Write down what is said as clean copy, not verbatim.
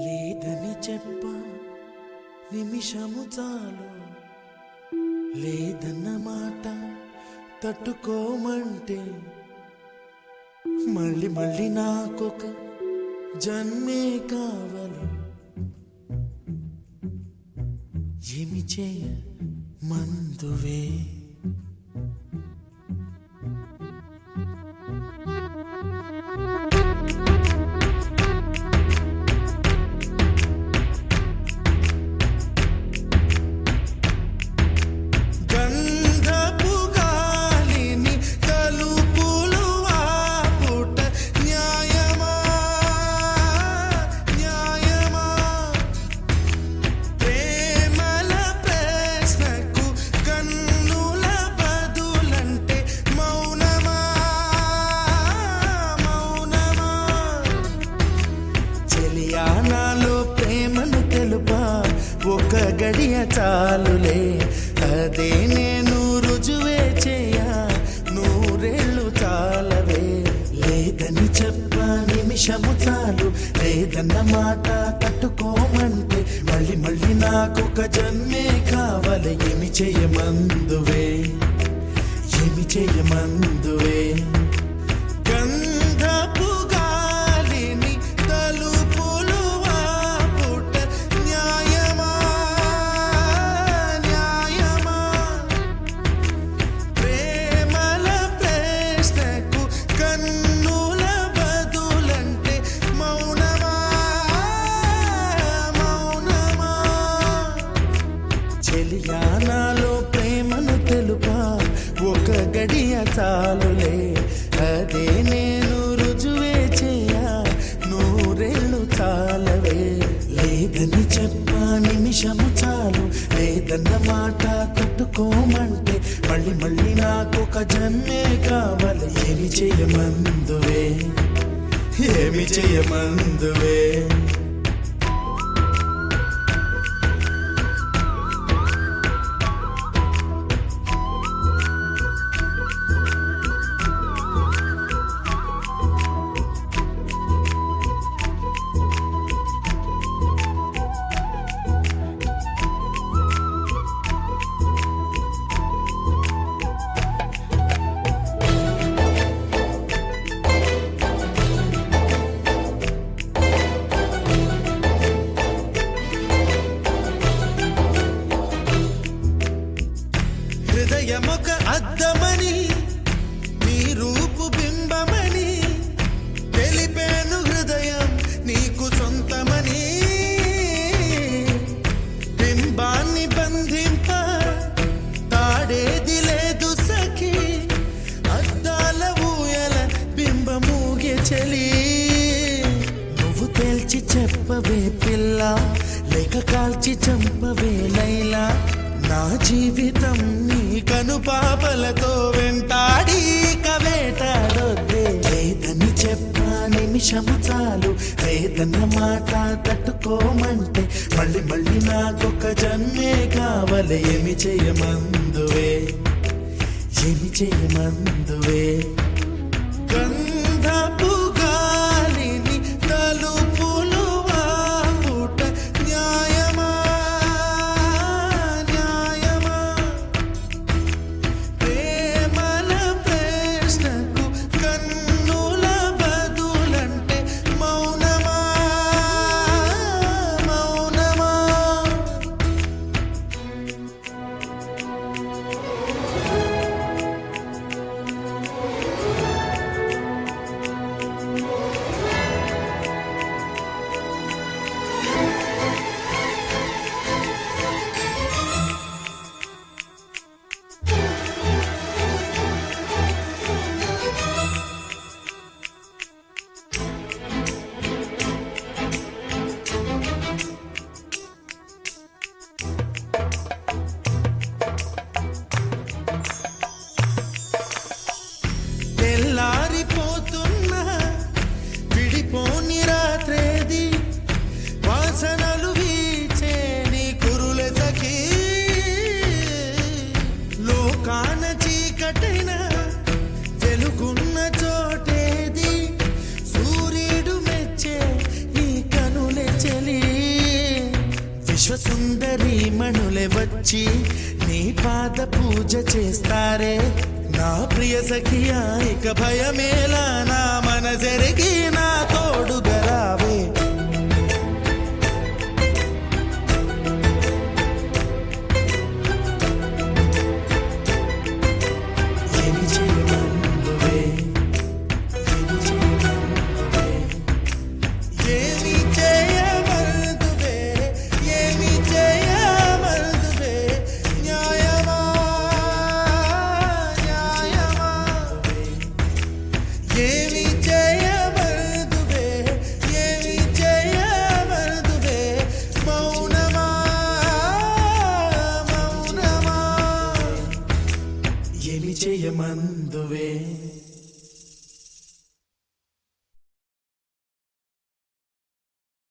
లేదని చెప్ప నిమిషము చాలు, లేదన్న మాట తట్టుకోమంటే మళ్ళీ మళ్ళీ నాకొక జన్మే కావాలి. ఏమి చేయ మందువే నాలో ప్రేమను తెలుపా ఒక గడియ చాలులే, అదే నేను రుజువే చేయ నూరేళ్ళు చాలవే. లేదని చెప్ప నిమిషము చాలు, లేదన్న మాట తట్టుకోమంటే మళ్ళీ మళ్ళీ నాకొక జన్మే కావాలి. ఏమి చేయమందువే, ఏమి చేయమందువే. నాలో ప్రేమను తెలుపా ఒక గడియ చాలులే, అదే నేను రుజువే చేయ నూరేళ్ళు చాలవే. లేదని చెప్ప నిమిషము చాలు, లేదన్న మాట తట్టుకోమంటే మళ్ళీ మళ్ళీ నాకొక జన్మే కావాలి. ఏమి చేయమందువే, ఏమి చేయమందువే. హృదయమొక అద్దమని, నీ రూపు బింబమని తెలిపేను హృదయం నీకు సొంతమని. బింబాన్ని బంధింప తాడేది లేదు సఖి, అద్దాల ఊయల బింబమూగే చలి. నువ్వు తేల్చి చెప్పవే పిల్ల, లేక కాల్చి చంపవే లైలా. నా జీవితం నీ కనుపాపలతో వెంటాడి కవేటాడొద్దే. లేదని చెప్ప నిమిషము చాలు, లేదన్న మాట తట్టుకోమంటే మళ్ళీ మళ్ళీ నాకొక జన్మే కావాలి. ఏమి చేయమందువే, ఏమి చేయమందువే. గంధపు గాలిని తలుపులు వాపుట న్యాయమా, వచ్చి నీ పాద పూజ చేస్తారే నా ప్రియ సఖియా ఇక భయమేలా నా మనసెరిగి నా తోడు